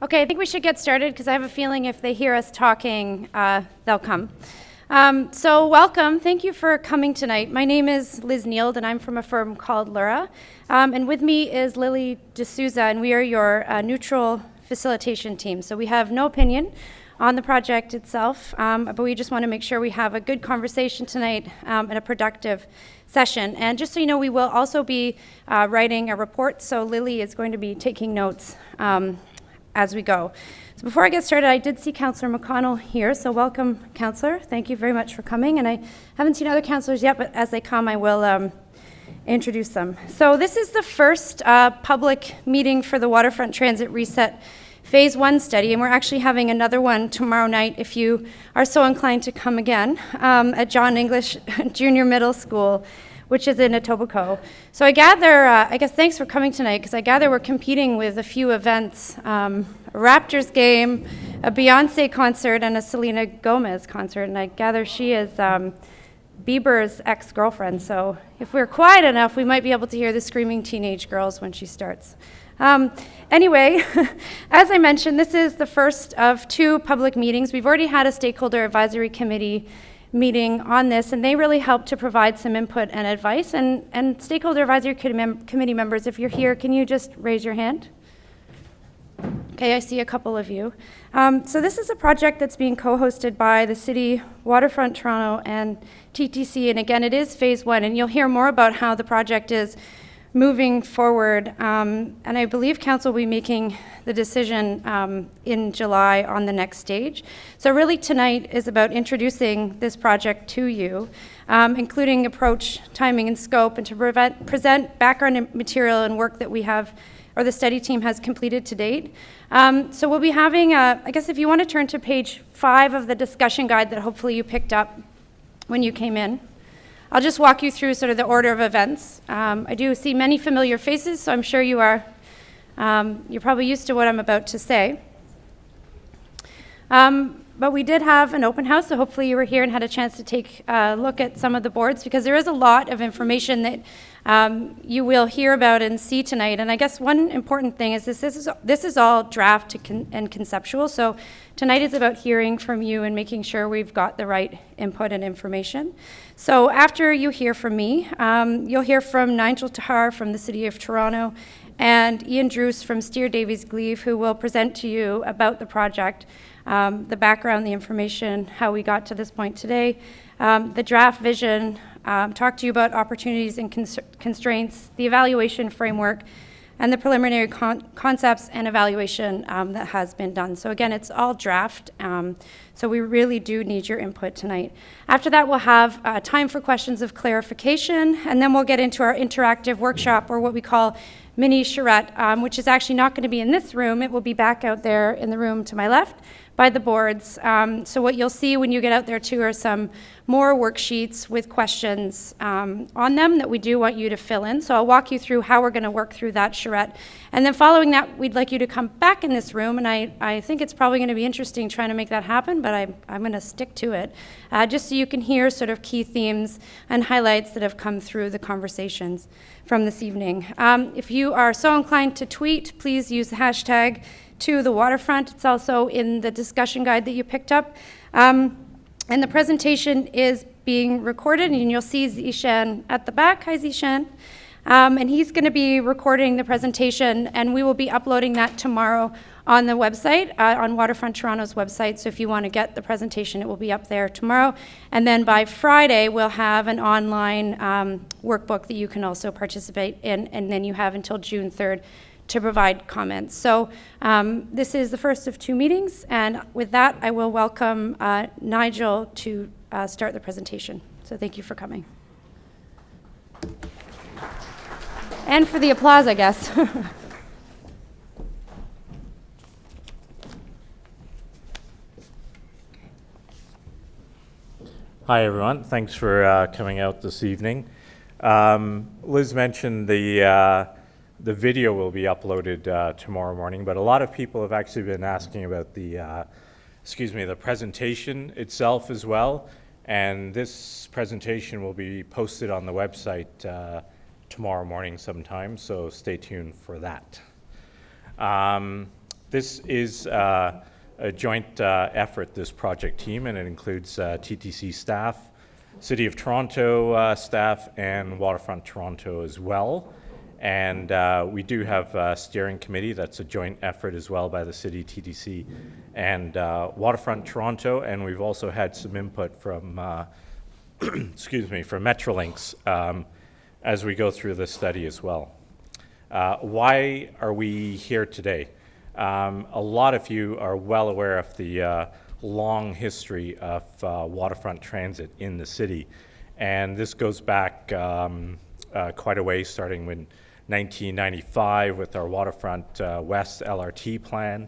Okay, I think we should get started because I have a feeling if they hear us talking, they'll come. So welcome. Thank you for coming tonight. My name is Liz Neild, and I'm from a firm called Lura. And with me is Lily D'Souza, and we are your neutral facilitation team. So we have no opinion on the project itself, but we just want to make sure we have a good conversation tonight and a productive session. And just so you know, we will also be writing a report, so Lily is going to be taking notes as we go. So before I get started, I did see Councillor McConnell here, so welcome, Councillor. Thank you very much for coming. And I haven't seen other councillors yet, but as they come, I will introduce them. So this is the first public meeting for the Waterfront Transit Reset Phase 1 study, and we're actually having another one tomorrow night if you are so inclined to come again at John English Junior Middle School, which is in Etobicoke. So I gather, I guess thanks for coming tonight, because I gather we're competing with a few events, a Raptors game, a Beyonce concert, and a Selena Gomez concert, and I gather she is Bieber's ex-girlfriend, so if we're quiet enough, we might be able to hear the screaming teenage girls when she starts. Anyway, as I mentioned, this is the first of 2 public meetings. We've already had a stakeholder advisory committee meeting on this, and they really helped to provide some input and advice. And stakeholder advisory committee members, if you're here, can you just raise your hand? Okay, I see a couple of you. So this is a project that's being co-hosted by the City, Waterfront Toronto, and TTC, and again, it is Phase 1, and you'll hear more about how the project is moving forward, and I believe Council will be making the decision in July on the next stage. So really tonight is about introducing this project to you, including approach, timing, and scope, and to present background material and work that we have, or the study team has completed to date. So we'll be having, I guess if you want to turn to page 5 of the discussion guide that hopefully you picked up when you came in. I'll just walk you through sort of the order of events. I do see many familiar faces, so I'm sure you are, you're probably used to what I'm about to say. But we did have an open house, so hopefully you were here and had a chance to take a look at some of the boards, because there is a lot of information that you will hear about and see tonight. And I guess one important thing is this is all draft and conceptual, so tonight is about hearing from you and making sure we've got the right input and information. So after you hear from me, you'll hear from Nigel Tahar from the City of Toronto and Ian Druce from Steer Davies Gleave, who will present to you about the project, the background, the information, how we got to this point today, the draft vision, talk to you about opportunities and constraints, the evaluation framework, and the preliminary concepts and evaluation that has been done. So again, it's all draft, so we really do need your input tonight. After that, we'll have time for questions of clarification, and then we'll get into our interactive workshop, or what we call mini charrette, which is actually not going to be in this room. It will be back out there in the room to my left by the boards. So what you'll see when you get out there too are some more worksheets with questions on them that we do want you to fill in. So I'll walk you through how we're going to work through that charrette. And then following that, we'd like you to come back in this room, and I think it's probably going to be interesting trying to make that happen, but I'm going to stick to it, just so you can hear sort of key themes and highlights that have come through the conversations from this evening. If you are so inclined to tweet, please use the hashtag to the Waterfront. It's also in the discussion guide that you picked up. And the presentation is being recorded, and you'll see Zishan at the back. Hi, Zishan. And he's going to be recording the presentation, and we will be uploading that tomorrow on the website, on Waterfront Toronto's website. So if you want to get the presentation, it will be up there tomorrow. And then by Friday, we'll have an online workbook that you can also participate in, and then you have until June 3rd to provide comments. So this is the first of 2 meetings, and with that, I will welcome Nigel to start the presentation. So thank you for coming. And for the applause, I guess. Hi, everyone. Thanks for coming out this evening. Liz mentioned the video will be uploaded tomorrow morning, but a lot of people have actually been asking about the presentation itself as well. And this presentation will be posted on the website tomorrow morning sometime, so stay tuned for that. This is a joint effort, this project team, and it includes TTC staff, City of Toronto staff, and Waterfront Toronto as well. And we do have a steering committee that's a joint effort as well by the City, TTC, and Waterfront Toronto. And we've also had some input from, excuse me, from Metrolinx as we go through this study as well. Why are we here today? A lot of you are well aware of the long history of waterfront transit in the city. And this goes back quite a way, starting in 1995 with our Waterfront West LRT plan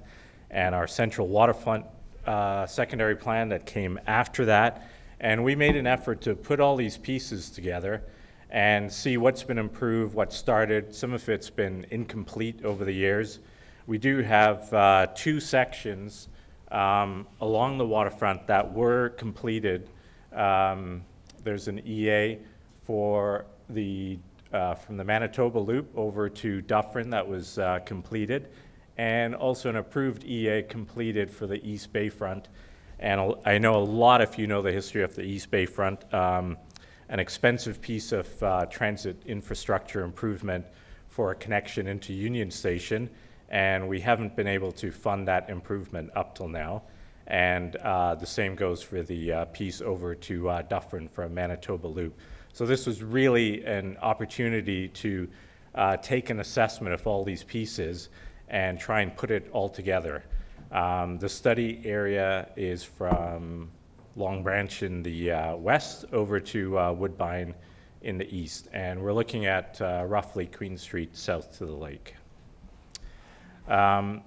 and our Central Waterfront secondary plan that came after that. And we made an effort to put all these pieces together and see what's been improved, what started. Some of it's been incomplete over the years. We do have 2 sections along the waterfront that were completed. There's an EA for the from the Manitoba Loop over to Dufferin that was completed, and also an approved EA completed for the East Bay Front. And I know a lot of you know the history of the East Bay Front, an expensive piece of transit infrastructure improvement for a connection into Union Station, and we haven't been able to fund that improvement up till now. And the same goes for the piece over to Dufferin from Manitoba Loop. So this was really an opportunity to take an assessment of all these pieces and try and put it all together. The study area is from Long Branch in the west over to Woodbine in the east. And we're looking at roughly Queen Street south to the lake. There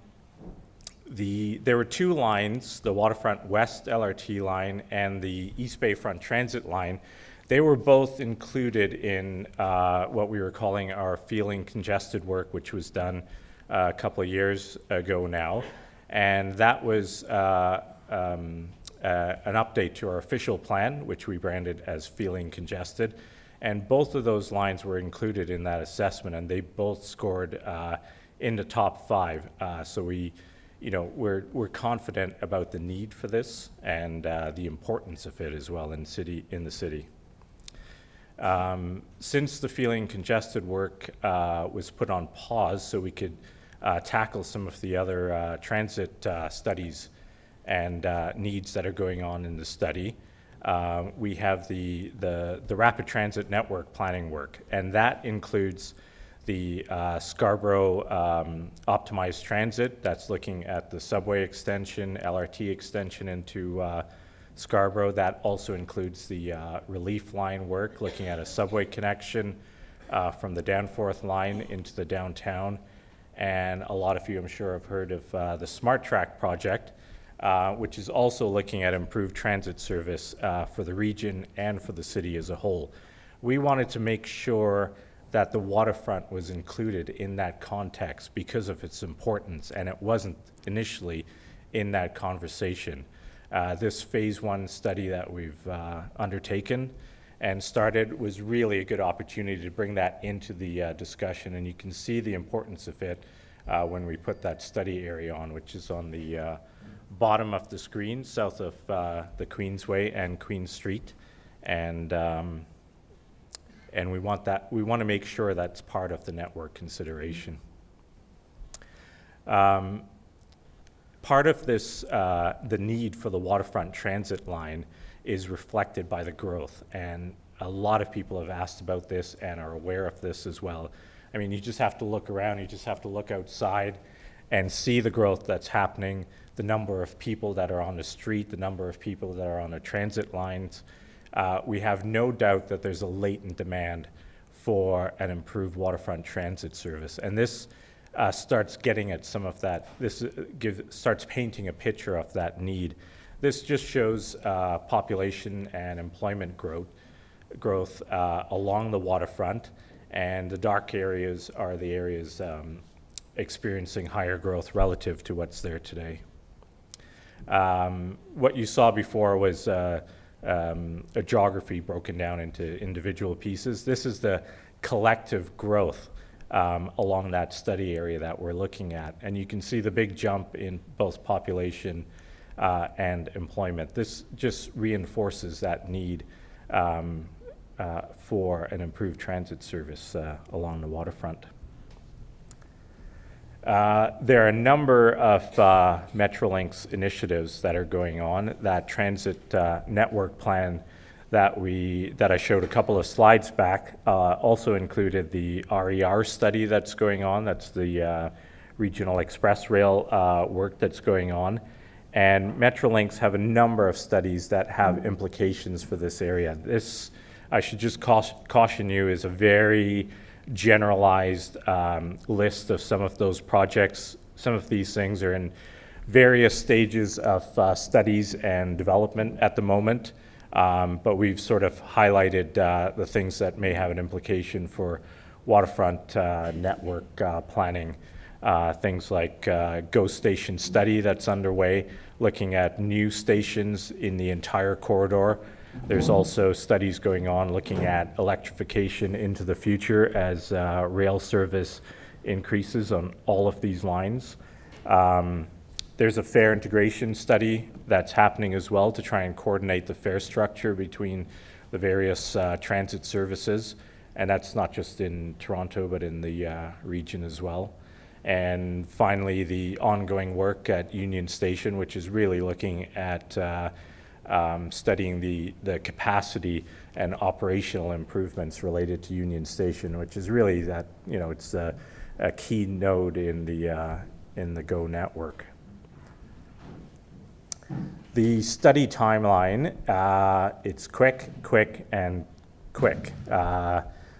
were 2 lines, the Waterfront West LRT line and the East Bay Front Transit line. They were both included in what we were calling our feeling congested work, which was done a couple of years ago now. And that was an update to our official plan, which we branded as feeling congested. And both of those lines were included in that assessment, and they both scored in the top 5. So we're confident about the need for this and the importance of it as well in the city. Since the feeling congested work was put on pause so we could tackle some of the other transit studies and needs that are going on in the study, we have the rapid transit network planning work, and that includes the Scarborough optimized transit. That's looking at the subway extension, LRT extension into Scarborough. That also includes the relief line work, looking at a subway connection from the Danforth line into the downtown. And a lot of you, I'm sure, have heard of the Smart Track project, which is also looking at improved transit service for the region and for the city as a whole. We wanted to make sure that the waterfront was included in that context because of its importance, and it wasn't initially in that conversation. This phase 1 study that we've undertaken and started was really a good opportunity to bring that into the discussion, and you can see the importance of it when we put that study area on, which is on the bottom of the screen, south of the Queensway and Queen Street, and we want to make sure that's part of the network consideration. Part of this, the need for the waterfront transit line is reflected by the growth, and a lot of people have asked about this and are aware of this as well. I mean, you just have to look around, you just have to look outside and see the growth that's happening, the number of people that are on the street, the number of people that are on the transit lines. We have no doubt that there's a latent demand for an improved waterfront transit service, and this starts getting at some of that. This starts painting a picture of that need. This just shows population and employment growth along the waterfront, and the dark areas are the areas experiencing higher growth relative to what's there today. What you saw before was a geography broken down into individual pieces. This is the collective growth along that study area that we're looking at. And you can see the big jump in both population and employment. This just reinforces that need for an improved transit service along the waterfront. There are a number of Metrolinx initiatives that are going on. That transit network plan that I showed a couple of slides back also included the RER study that's going on. That's the regional express rail work that's going on. And Metrolinx have a number of studies that have implications for this area. This, I should just caution you, is a very generalized list of some of those projects. Some of these things are in various stages of studies and development at the moment, but we've sort of highlighted the things that may have an implication for waterfront network planning. Things like GO station study that's underway, looking at new stations in the entire corridor. There's also studies going on looking at electrification into the future as rail service increases on all of these lines. There's a fare integration study that's happening as well to try and coordinate the fare structure between the various transit services. And that's not just in Toronto, but in the region as well. And finally, the ongoing work at Union Station, which is really looking at studying the capacity and operational improvements related to Union Station, which is really that, it's a key node in the GO network. The study timeline, it's quick, and quick.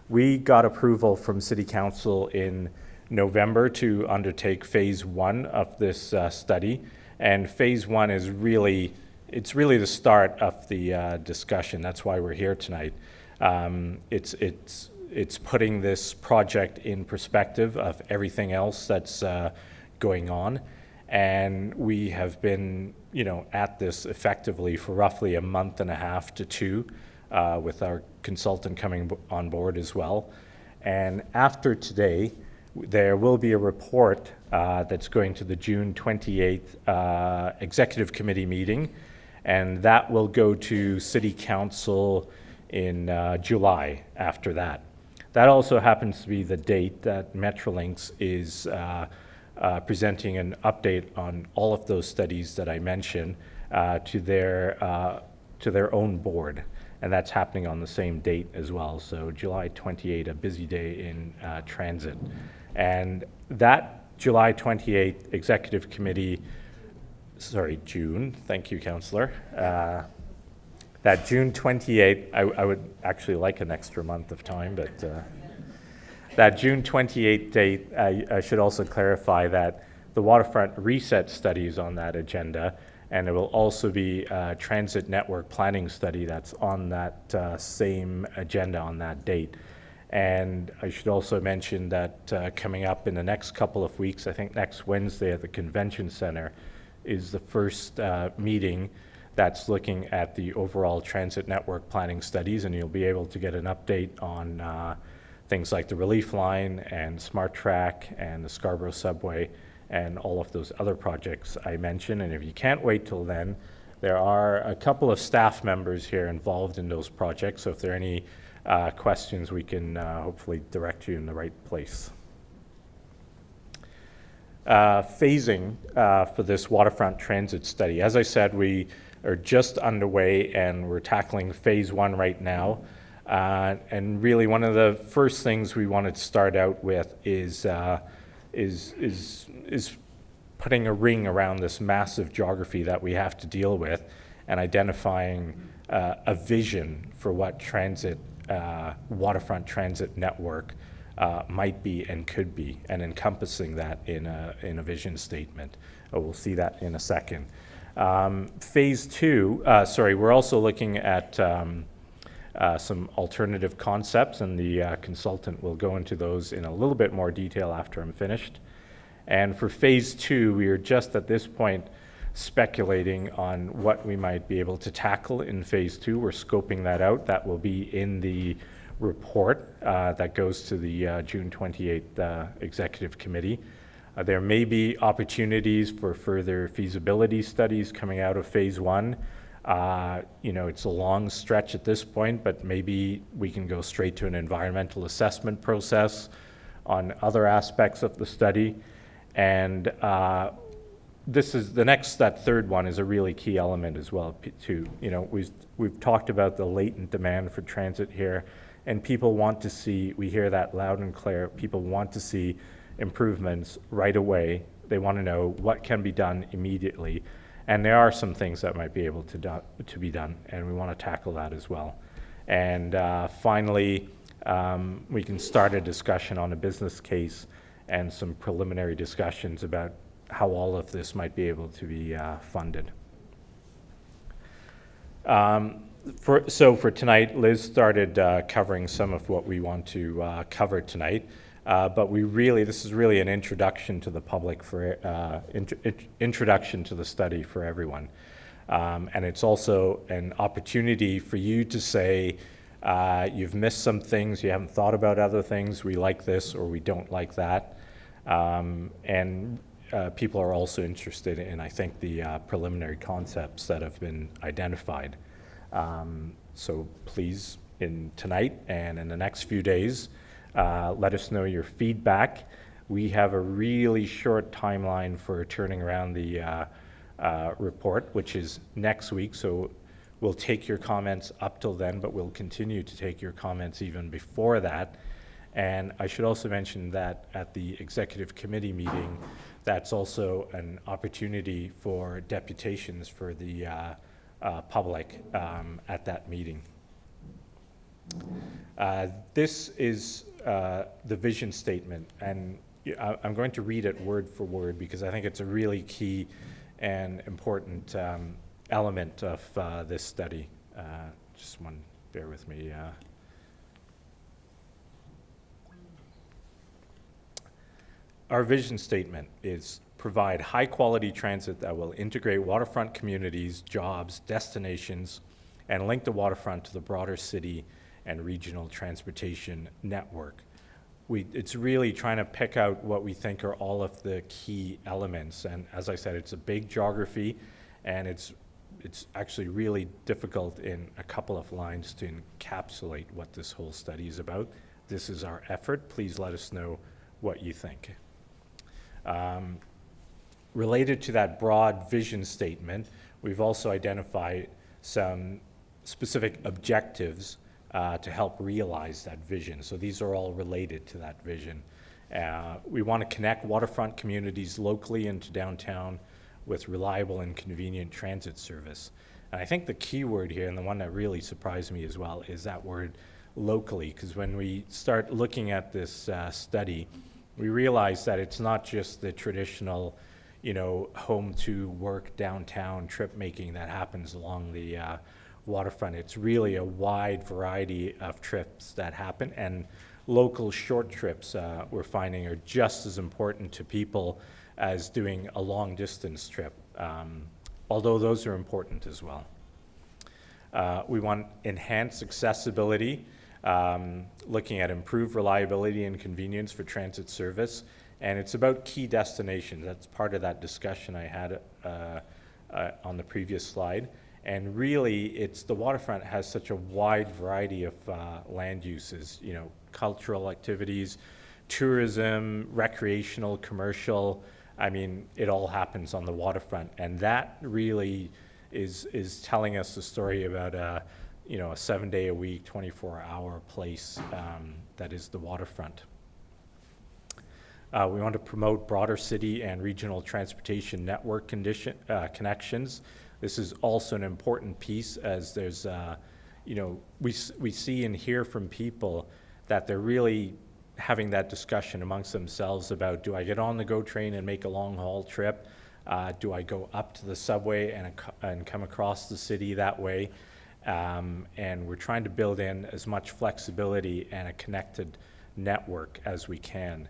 We got approval from City Council in November to undertake phase 1 of this study, and phase 1 is really the start of the discussion. That's why we're here tonight. It's putting this project in perspective of everything else that's going on, and we have been at this effectively for roughly a month and a half to 2, with our consultant coming on board as well. And after today, there will be a report that's going to the June 28th Executive Committee meeting, and that will go to City Council in July after that. That also happens to be the date that Metrolinx is presenting an update on all of those studies that I mentioned to their own board, and that's happening on the same date as well. So July 28, a busy day in transit. And that July 28th Executive Committee, June, thank you, Councillor. That June 28th, I would actually like an extra month of time, but that June 28th date, I should also clarify that the waterfront reset study is on that agenda, and there will also be a transit network planning study that's on that same agenda on that date. And I should also mention that coming up in the next couple of weeks, I think next Wednesday at the Convention Center, is the first meeting that's looking at the overall transit network planning studies, and you'll be able to get an update on things like the Relief Line and Smart Track and the Scarborough Subway and all of those other projects I mentioned. And if you can't wait till then, there are a couple of staff members here involved in those projects, so if there are any questions, we can hopefully direct you in the right place. Phasing for this waterfront transit study. As I said, we are just underway and we're tackling phase 1 right now. And really one of the first things we wanted to start out with is putting a ring around this massive geography that we have to deal with and identifying a vision for what waterfront transit network might be and could be, and encompassing that in a vision statement. We'll see that in a second. Phase 2, we're also looking at some alternative concepts, and the consultant will go into those in a little bit more detail after I'm finished. And for phase 2, we are just at this point speculating on what we might be able to tackle in phase 2. We're scoping that out. That will be in the report that goes to the June 28th Executive Committee. There may be opportunities for further feasibility studies coming out of phase one. It's a long stretch at this point, but maybe we can go straight to an environmental assessment process on other aspects of the study. And that third one is a really key element as well, too. We've talked about the latent demand for transit here, and people want to see, we hear that loud and clear, people want to see improvements right away. They want to know what can be done immediately. And there are some things that might be able to be done, and we want to tackle that as well. And finally, we can start a discussion on a business case and some preliminary discussions about how all of this might be able to be funded. For tonight, Liz started covering some of what we want to cover tonight. But this is really an introduction to the public, introduction to the study for everyone. And it's also an opportunity for you to say, you've missed some things, you haven't thought about other things, we like this or we don't like that. And people are also interested in, I think, the preliminary concepts that have been identified. So please, tonight and in the next few days, let us know your feedback. We have a really short timeline for turning around the report, which is next week. So we'll take your comments up till then, but we'll continue to take your comments even before that. And I should also mention that at the executive committee meeting, that's also an opportunity for deputations for the public at that meeting. This is the vision statement, and I'm going to read it word for word because I think it's a really key and important element of this study. Just one, bear with me. Our vision statement is provide high-quality transit that will integrate waterfront communities, jobs, destinations, and link the waterfront to the broader city and regional transportation network. It's really trying to pick out what we think are all of the key elements. And as I said, it's a big geography, and it's actually really difficult in a couple of lines to encapsulate what this whole study is about. This is our effort. Please let us know what you think. Related to that broad vision statement, we've also identified some specific objectives to help realize that vision. So these are all related to that vision. We want to connect waterfront communities locally into downtown with reliable and convenient transit service. And I think the key word here, and the one that really surprised me as well, is that word locally, because when we start looking at this study, we realize that it's not just the traditional, home to work downtown trip making that happens along the waterfront. It's really a wide variety of trips that happen, and local short trips we're finding are just as important to people as doing a long distance trip, although those are important as well. We want enhanced accessibility, looking at improved reliability and convenience for transit service, and it's about key destinations. That's part of that discussion I had on the previous slide. And really, the waterfront has such a wide variety of land uses, cultural activities, tourism, recreational, commercial. I mean, it all happens on the waterfront. And that really is telling us the story about a 7-day-a-week, 24-hour place that is the waterfront. We want to promote broader city and regional transportation network connections. This is also an important piece, as there's, we see and hear from people that they're really having that discussion amongst themselves about, do I get on the GO train and make a long haul trip? Do I go up to the subway and come across the city that way? And we're trying to build in as much flexibility and a connected network as we can.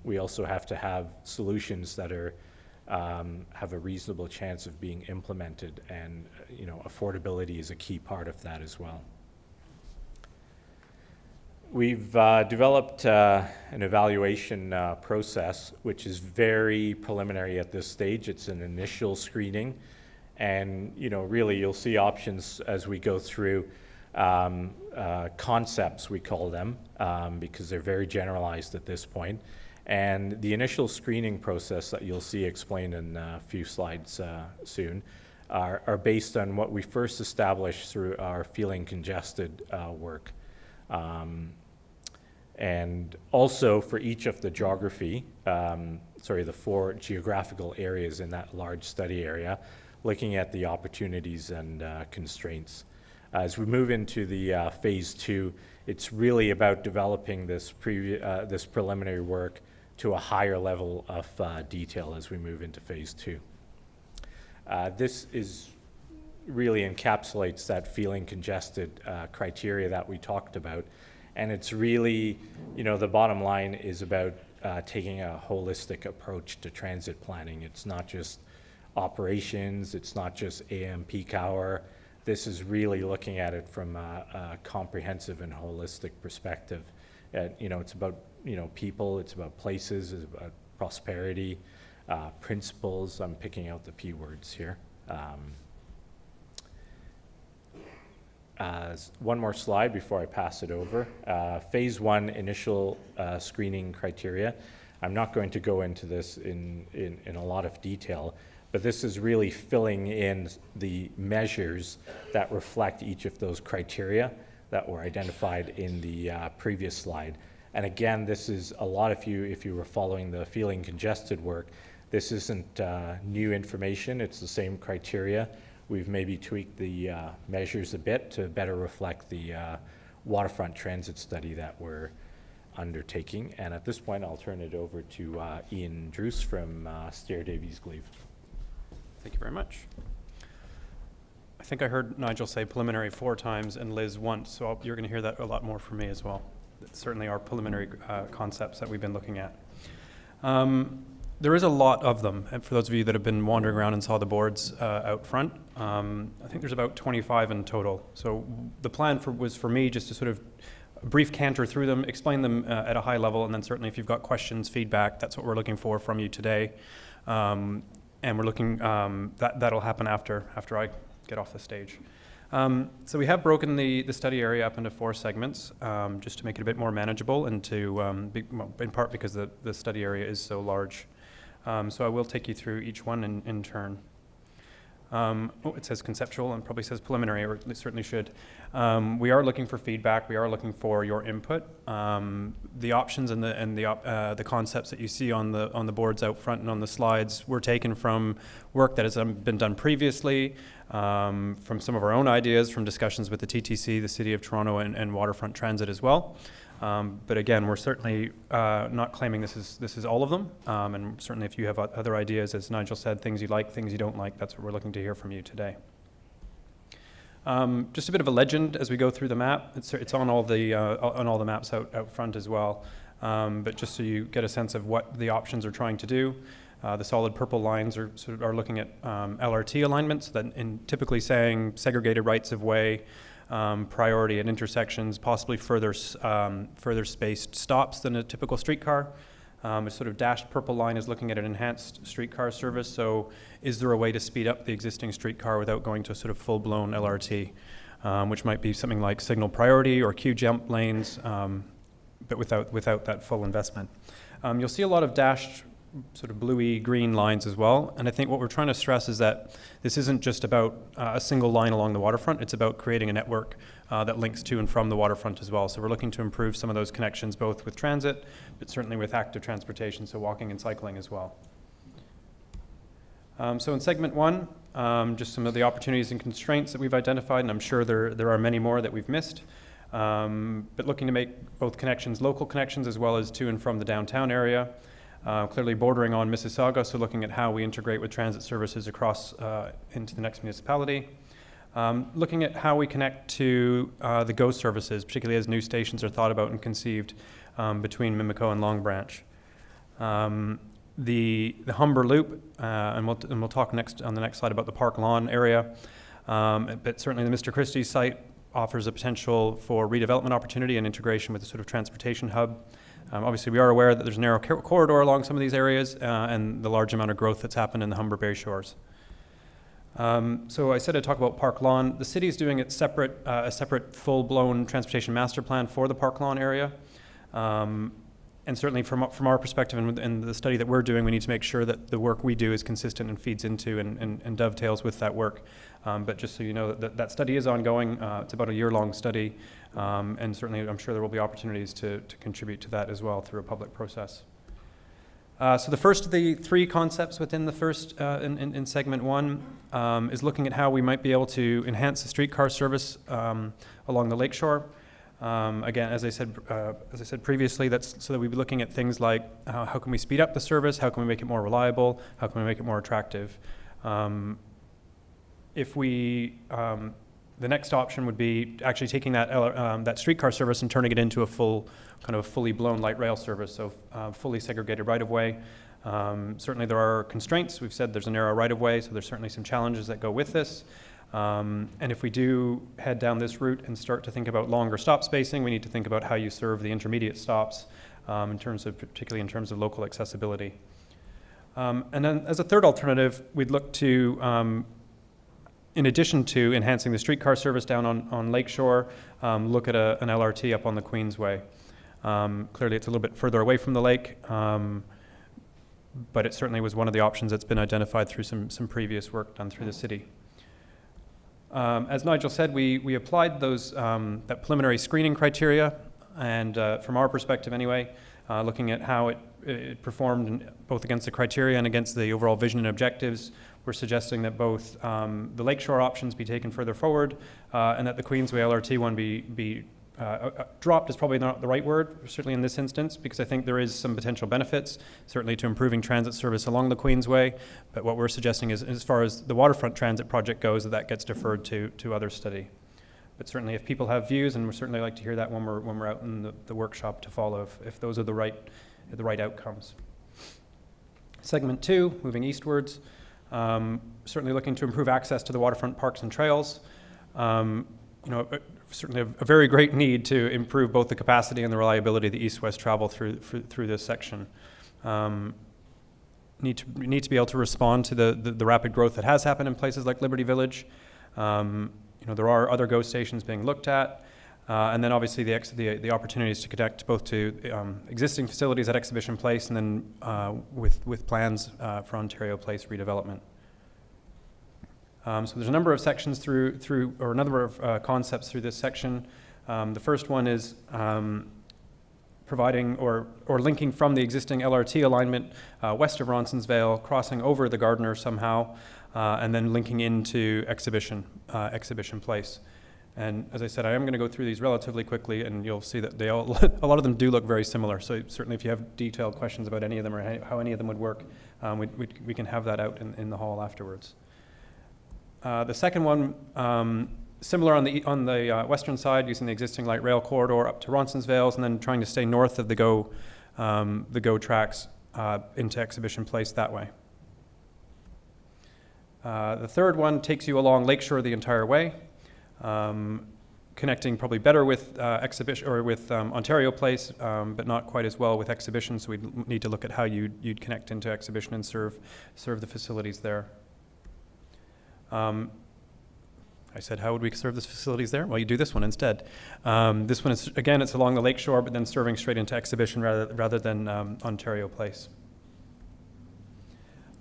We also have to have solutions that are have a reasonable chance of being implemented, and affordability is a key part of that as well. We've developed an evaluation process, which is very preliminary at this stage. It's an initial screening, and really you'll see options as we go through. Concepts, we call them, because they're very generalized at this point. And the initial screening process that you'll see explained in a few slides soon are based on what we first established through our feeling congested work. And also for each of the the 4 geographical areas in that large study area, looking at the opportunities and constraints. As we move into the phase 2, it's really about developing this preliminary work to a higher level of detail as we move into phase 2. This really encapsulates that feeling congested criteria that we talked about. And it's really, the bottom line is about taking a holistic approach to transit planning. It's not just operations, it's not just AM peak hour. This is really looking at it from a comprehensive and holistic perspective. It's about people, it's about places, it's about prosperity, principles. I'm picking out the P words here. One more slide before I pass it over. Phase 1 initial screening criteria. I'm not going to go into this in a lot of detail, but this is really filling in the measures that reflect each of those criteria that were identified in the previous slide. And again, this is a lot of you, if you were following the feeling congested work, this isn't new information, it's the same criteria. We've maybe tweaked the measures a bit to better reflect the Waterfront Transit study that we're undertaking. And at this point, I'll turn it over to Ian Druce from Stair Davies Gleave. Thank you very much. I think I heard Nigel say preliminary 4 times and Liz once, so you're going to hear that a lot more from me as well. It's certainly our preliminary concepts that we've been looking at. There is a lot of them, and for those of you that have been wandering around and saw the boards out front, I think there's about 25 in total. So the plan was for me just to sort of brief canter through them, explain them at a high level, and then certainly if you've got questions, feedback, that's what we're looking for from you today. And we're looking, that'll happen after I get off the stage. So we have broken the study area up into 4 segments, just to make it a bit more manageable and to, in part because the study area is so large. So I will take you through each one in turn. It says conceptual and probably says preliminary, or it certainly should. We are looking for feedback. We are looking for your input. The options and the concepts that you see on the boards out front and on the slides were taken from work that has been done previously, from some of our own ideas, from discussions with the TTC, the City of Toronto, and Waterfront Transit as well. But again, we're certainly not claiming this is all of them. And certainly if you have other ideas, as Nigel said, things you like, things you don't like, that's what we're looking to hear from you today. Just a bit of a legend as we go through the map. It's on all the maps out front as well. But just so you get a sense of what the options are trying to do. The solid purple lines are looking at LRT alignments, that typically saying segregated rights of way, priority at intersections, possibly further spaced stops than a typical streetcar. A sort of dashed purple line is looking at an enhanced streetcar service. So is there a way to speed up the existing streetcar without going to sort of full-blown LRT, which might be something like signal priority or queue jump lanes, but without that full investment. You'll see a lot of dashed sort of bluey green lines as well. And I think what we're trying to stress is that this isn't just about a single line along the waterfront. It's about creating a network that links to and from the waterfront as well. So we're looking to improve some of those connections, both with transit, but certainly with active transportation, so walking and cycling as well. So in segment 1, just some of the opportunities and constraints that we've identified, and I'm sure there are many more that we've missed. But looking to make both connections, local connections, as well as to and from the downtown area. Clearly bordering on Mississauga, so looking at how we integrate with transit services across into the next municipality. Looking at how we connect to the GO services, particularly as new stations are thought about and conceived between Mimico and Long Branch. The Humber Loop, and we'll talk next on the next slide about the Park Lawn area, but certainly the Mr. Christie's site offers a potential for redevelopment opportunity and integration with the sort of transportation hub. Obviously, we are aware that there's a narrow corridor along some of these areas and the large amount of growth that's happened in the Humber Bay shores. So I said I'd talk about Park Lawn. The city is doing a separate full-blown transportation master plan for the Park Lawn area. And certainly from our perspective and the study that we're doing, we need to make sure that the work we do is consistent and feeds into and dovetails with that work. But just so you know, that study is ongoing. It's about a year-long study. And certainly I'm sure there will be opportunities to contribute to that as well through a public process. So the first of the three concepts within the first in segment one is looking at how we might be able to enhance the streetcar service along the lakeshore. Again, as I said previously, that's so that we'd be looking at things like how can we speed up the service, how can we make it more reliable, how can we make it more attractive. The next option would be actually taking that streetcar service and turning it into a fully blown light rail service, so fully segregated right-of-way. Certainly there are constraints. We've said there's a narrow right-of-way, so there's certainly some challenges that go with this. And if we do head down this route and start to think about longer stop spacing, we need to think about how you serve the intermediate stops, particularly in terms of local accessibility. And then as a third alternative, we'd look to, in addition to enhancing the streetcar service down on Lakeshore, look at an LRT up on the Queensway. Clearly it's a little bit further away from the lake, but it certainly was one of the options that's been identified through some previous work done through the city. As Nigel said, we applied that preliminary screening criteria, and from our perspective anyway, looking at how it performed both against the criteria and against the overall vision and objectives, we're suggesting that both the Lakeshore options be taken further forward, and that the Queensway LRT one be dropped is probably not the right word, certainly in this instance, because I think there is some potential benefits, certainly to improving transit service along the Queensway. But what we're suggesting is, as far as the Waterfront Transit project goes, that gets deferred to other study. But certainly if people have views, and we'd certainly like to hear that when we're out in the workshop to follow, if those are the right outcomes. Segment 2, moving eastwards, certainly looking to improve access to the waterfront parks and trails. Certainly a very great need to improve both the capacity and the reliability of the east-west travel through this section. Need to be able to respond to the rapid growth that has happened in places like Liberty Village. There are other GO stations being looked at, and then obviously the opportunities to connect both to existing facilities at Exhibition Place and then with plans for Ontario Place redevelopment. So there's a number of sections or a number of concepts through this section. The first one is providing or linking from the existing LRT alignment west of Ronsonsvale, crossing over the Gardiner somehow, and then linking into Exhibition Place. And as I said, I am going to go through these relatively quickly, and you'll see that a lot of them do look very similar. So certainly if you have detailed questions about any of them or how any of them would work, we can have that out in the hall afterwards. The second one, similar on the western side, using the existing light rail corridor up to Ronsonsvale, and then trying to stay north of the GO tracks into Exhibition Place that way. The third one takes you along Lakeshore the entire way, connecting probably better with Exhibition or with Ontario Place, but not quite as well with Exhibition. So we'd need to look at how you'd connect into Exhibition and serve the facilities there. I said, how would we serve the facilities there? Well, you do this one instead. This one is, again, it's along the Lakeshore, but then serving straight into Exhibition rather than Ontario Place.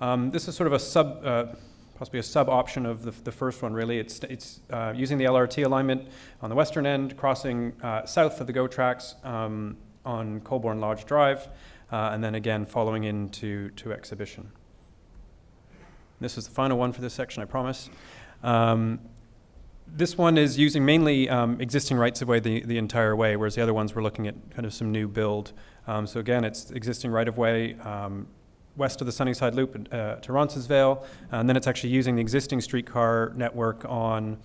This is sort of possibly a sub-option of the first one, really. It's using the LRT alignment on the western end, crossing south of the GO tracks on Colborne Lodge Drive, and then again following into Exhibition. This is the final one for this section, I promise. This one is using mainly existing rights-of-way the entire way, whereas the other ones we're looking at kind of some new build. So again, it's existing right-of-way west of the Sunnyside Loop to Ronsonsvale, and then it's actually using the existing streetcar network on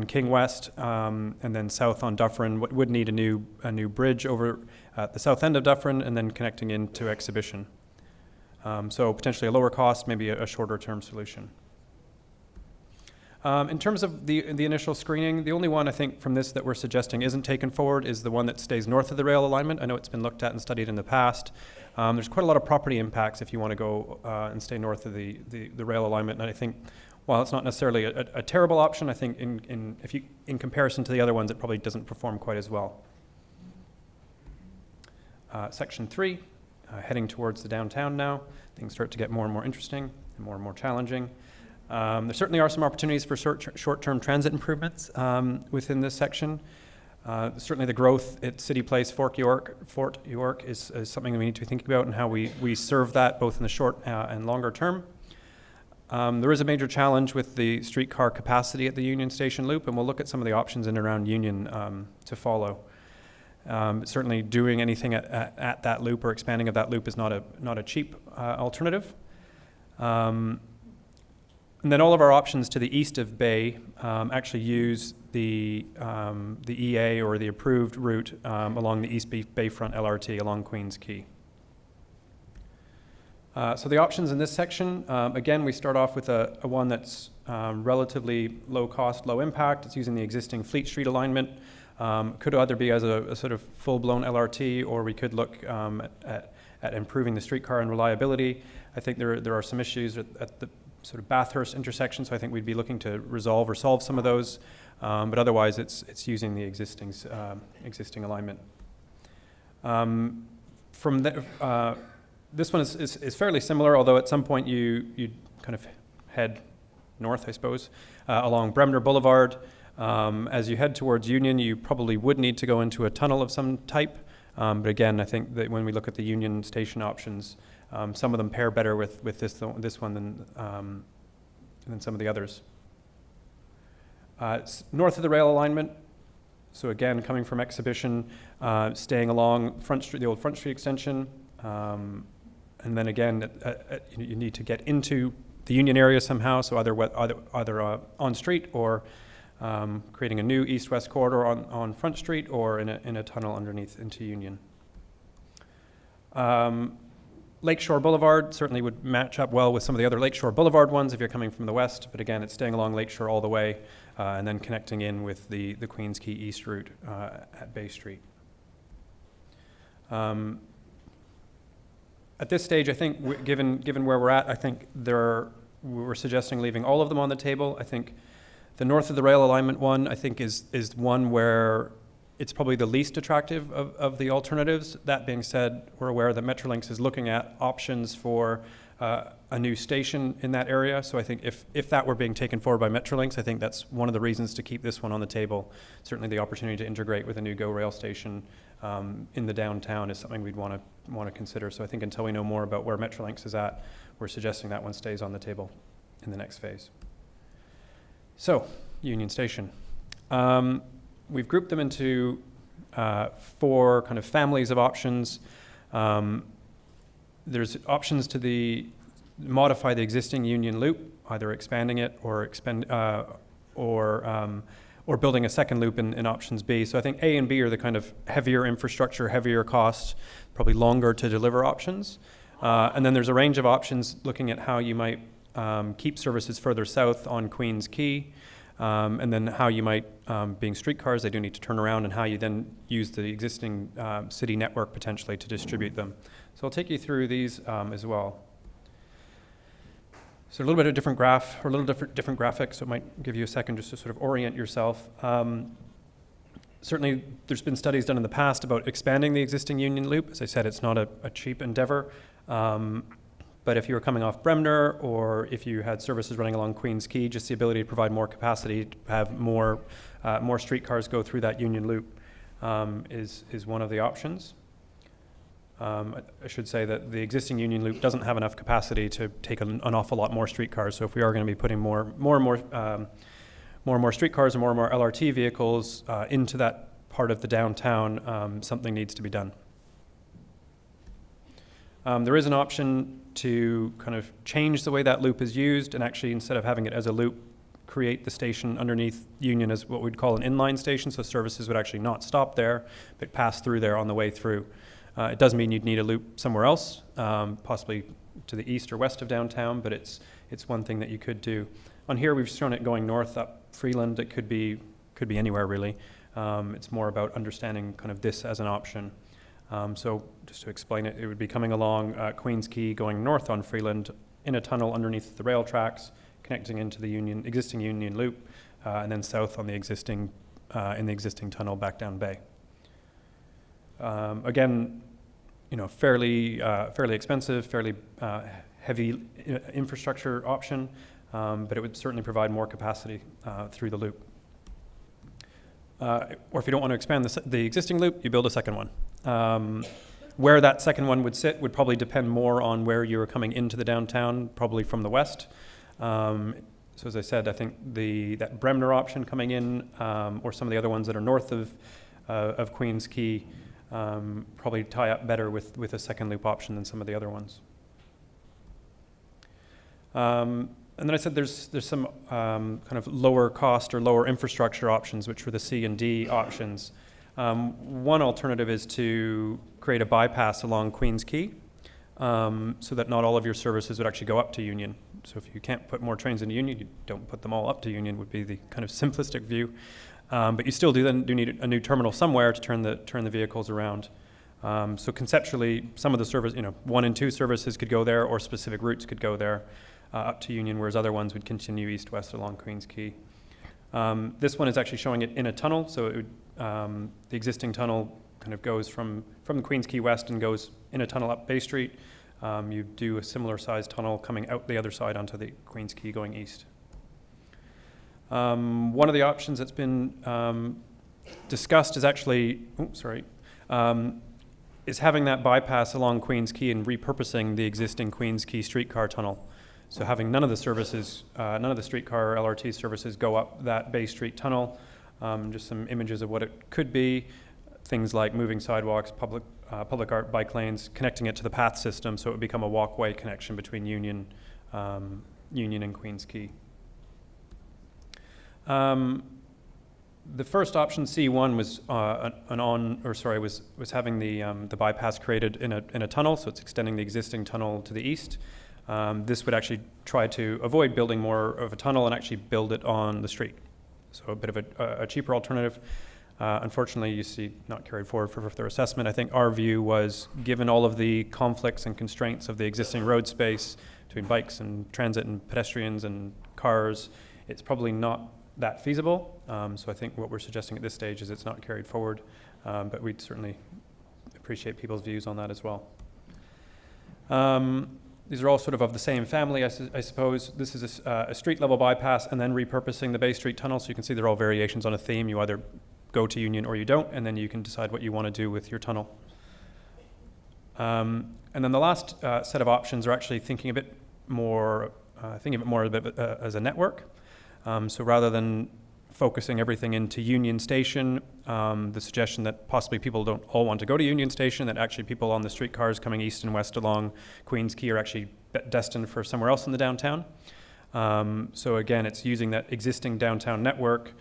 King West, and then south on Dufferin. Would need a new bridge over at the south end of Dufferin, and then connecting into Exhibition. So potentially a lower cost, maybe a shorter term solution. In terms of the initial screening, the only one I think from this that we're suggesting isn't taken forward is the one that stays north of the rail alignment. I know it's been looked at and studied in the past. There's quite a lot of property impacts if you want to go and stay north of the rail alignment. And I think while it's not necessarily a terrible option, I think in comparison to the other ones, it probably doesn't perform quite as well. Section 3, heading towards the downtown now. Things start to get more and more interesting and more challenging. There certainly are some opportunities for short-term transit improvements within this section. Certainly the growth at City Place, Fort York is something that we need to be thinking about and how we serve that both in the short and longer term. There is a major challenge with the streetcar capacity at the Union Station loop, and we'll look at some of the options in and around Union to follow. Certainly doing anything at that loop or expanding of that loop is not a cheap alternative. And then all of our options to the east of Bay actually use the EA or the approved route along the East Bayfront LRT along Queens Quay. So the options in this section, again, we start off with a one that's relatively low cost, low impact. It's using the existing Fleet Street alignment. Could either be as a sort of full-blown LRT, or we could look at improving the streetcar and reliability. I think there are some issues at the sort of Bathurst intersection, so I think we'd be looking to resolve or solve some of those. But otherwise, it's using the existing alignment. This one is fairly similar, although at some point you kind of head north, I suppose, along Bremner Boulevard. As you head towards Union, you probably would need to go into a tunnel of some type. But again, I think that when we look at the Union Station options, some of them pair better with this one than some of the others. It's north of the rail alignment. So again, coming from Exhibition, staying along Front Street, the old Front Street extension, and then again, you need to get into the Union area somehow. So either on street or creating a new east-west corridor on Front Street, or in a tunnel underneath into Union. Lakeshore Boulevard certainly would match up well with some of the other Lakeshore Boulevard ones if you're coming from the west, but again, it's staying along Lakeshore all the way and then connecting in with the Queens Quay East route at Bay Street. At this stage, I think, given where we're at, I think we're suggesting leaving all of them on the table. I think the north of the rail alignment one, I think, is one where it's probably the least attractive of the alternatives. That being said, we're aware that Metrolinx is looking at options for a new station in that area. So I think if that were being taken forward by Metrolinx, I think that's one of the reasons to keep this one on the table. Certainly the opportunity to integrate with a new GO rail station in the downtown is something we'd want to consider. So I think until we know more about where Metrolinx is at, we're suggesting that one stays on the table in the next phase. So, Union Station. We've grouped them into 4 kind of families of options. There's options to modify the existing Union loop, either expanding it or building a second loop in options B. So I think A and B are the kind of heavier infrastructure, heavier cost, probably longer to deliver options. And then there's a range of options looking at how you might keep services further south on Queens Quay, and then how you might, being streetcars, they do need to turn around, and how you then use the existing city network potentially to distribute them. So I'll take you through these as well. So a little bit of different graph, or a little different graphic, so it might give you a second just to sort of orient yourself. Certainly, there's been studies done in the past about expanding the existing Union loop. As I said, it's not a cheap endeavor. But if you were coming off Bremner, or if you had services running along Queens Quay, just the ability to provide more capacity, to have more streetcars go through that Union loop is one of the options. I should say that the existing Union loop doesn't have enough capacity to take an awful lot more streetcars. So if we are going to be putting more and more streetcars and more LRT vehicles into that part of the downtown, something needs to be done. There is an option to kind of change the way that loop is used, and actually, instead of having it as a loop, create the station underneath Union as what we'd call an inline station, so services would actually not stop there, but pass through there on the way through. It does mean you'd need a loop somewhere else, possibly to the east or west of downtown, but it's one thing that you could do. On here, we've shown it going north up Freeland. It could be anywhere really. It's more about understanding kind of this as an option. So just to explain it, it would be coming along Queens Quay, going north on Freeland in a tunnel underneath the rail tracks, connecting into the existing Union Loop, and then south on the existing tunnel back down Bay. Again, fairly expensive, fairly heavy infrastructure option, but it would certainly provide more capacity through the loop. Or if you don't want to expand the existing loop, you build a second one. Where that second one would sit would probably depend more on where you were coming into the downtown, probably from the west. So as I said, I think that Bremner option coming in, or some of the other ones that are north of Queens Quay, probably tie up better with a second loop option than some of the other ones. And then I said there's some kind of lower cost or lower infrastructure options, which were the C and D options. One alternative is to create a bypass along Queens Quay, so that not all of your services would actually go up to Union. So if you can't put more trains into Union, you don't put them all up to Union, would be the kind of simplistic view. But you still do need a new terminal somewhere to turn the vehicles around. So conceptually, some of the service, 1 and 2 services could go there, or specific routes could go there up to Union, whereas other ones would continue east-west along Queens Quay. This one is actually showing it in a tunnel, so it would, the existing tunnel kind of goes from the Queens Quay west and goes in a tunnel up Bay Street. You do a similar sized tunnel coming out the other side onto the Queens Quay going east. One of the options that's been discussed is actually, is having that bypass along Queens Quay and repurposing the existing Queens Quay streetcar tunnel. So having none of the services, none of the streetcar LRT services go up that Bay Street tunnel. Just some images of what it could be. Things like moving sidewalks, public art bike lanes, connecting it to the path system, so it would become a walkway connection between Union and Queens Quay. The first option, C1, was was having the bypass created in a tunnel, so it's extending the existing tunnel to the east. This would actually try to avoid building more of a tunnel and actually build it on the street. So a bit of a cheaper alternative. Unfortunately, you see not carried forward for further assessment. I think our view was, given all of the conflicts and constraints of the existing road space between bikes and transit and pedestrians and cars, it's probably not that feasible. So I think what we're suggesting at this stage is it's not carried forward, but we'd certainly appreciate people's views on that as well. These are all sort of the same family, I suppose. This is a street level bypass and then repurposing the Bay Street tunnel. So you can see they're all variations on a theme. You either go to Union or you don't, and then you can decide what you want to do with your tunnel. And then the last set of options are actually thinking of it more as a network. So rather than focusing everything into Union Station, the suggestion that possibly people don't all want to go to Union Station, that actually people on the streetcars coming east and west along Queens Quay are actually destined for somewhere else in the downtown. So again, it's using that existing downtown network.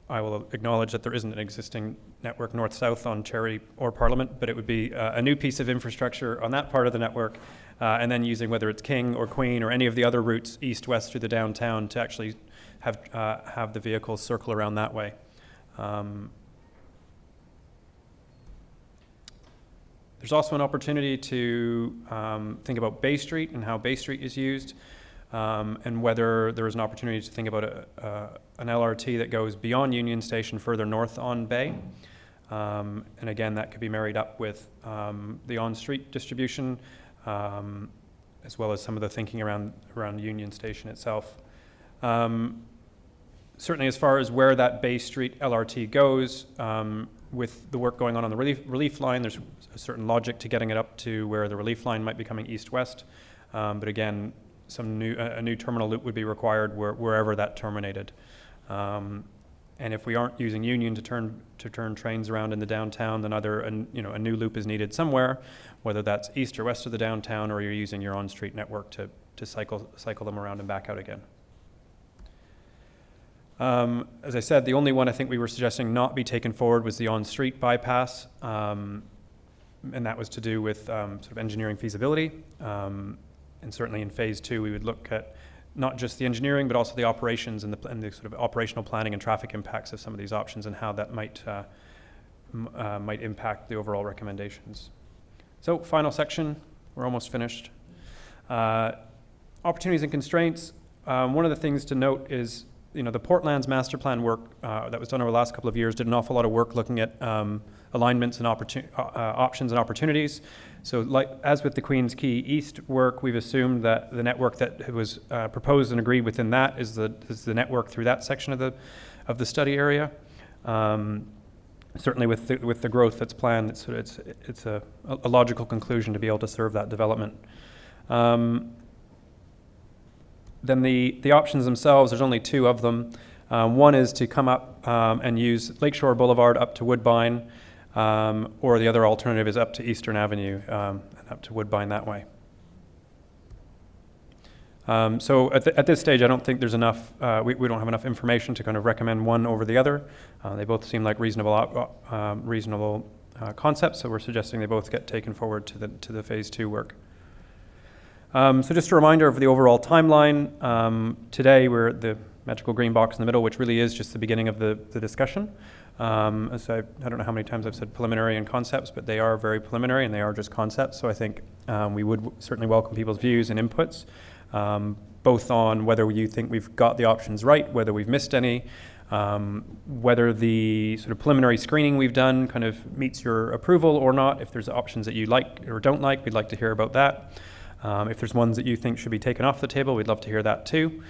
I will acknowledge that there isn't an existing network north-south on Cherry or Parliament, but it would be a new piece of infrastructure on that part of the network, and then using whether it's King or Queen or any of the other routes east-west through the downtown to actually have the vehicles circle around that way. There's also an opportunity to think about Bay Street and how Bay Street is used, and whether there is an opportunity to think about an LRT that goes beyond Union Station further north on Bay. And again, that could be married up with the on-street distribution, as well as some of the thinking around Union Station itself. Certainly as far as where that Bay Street LRT goes, with the work going on the relief line, there's a certain logic to getting it up to where the relief line might be coming east-west. But again, a new terminal loop would be required wherever that terminated. And if we aren't using Union to turn trains around in the downtown, then either a new loop is needed somewhere, whether that's east or west of the downtown, or you're using your on-street network to cycle them around and back out again. As I said, the only one I think we were suggesting not be taken forward was the on-street bypass, and that was to do with sort of engineering feasibility. And certainly in phase 2, we would look at not just the engineering, but also the operations and the sort of operational planning and traffic impacts of some of these options and how that might impact the overall recommendations. So final section, we're almost finished. Opportunities and constraints. One of the things to note is, the Portland's master plan work that was done over the last couple of years did an awful lot of work looking at alignments and options and opportunities. So as with the Queens Quay East work, we've assumed that the network that was proposed and agreed within that is the network through that section of the study area. Certainly with the growth that's planned, it's a logical conclusion to be able to serve that development. Then the options themselves, there's only two of them. One is to come up and use Lakeshore Boulevard up to Woodbine, or the other alternative is up to Eastern Avenue and up to Woodbine that way. So at this stage, I don't think there's enough, we don't have enough information to kind of recommend one over the other. They both seem like reasonable concepts, so we're suggesting they both get taken forward to the phase 2 work. So just a reminder of the overall timeline. Today we're at the magical green box in the middle, which really is just the beginning of the discussion. So I don't know how many times I've said preliminary and concepts, but they are very preliminary and they are just concepts. So I think we would certainly welcome people's views and inputs, both on whether you think we've got the options right, whether we've missed any, whether the sort of preliminary screening we've done kind of meets your approval or not. If there's options that you like or don't like, we'd like to hear about that. If there's ones that you think should be taken off the table, we'd love to hear that too.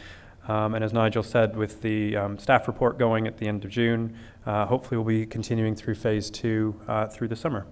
And as Nigel said, with the staff report going at the end of June, hopefully we'll be continuing through phase 2 through the summer.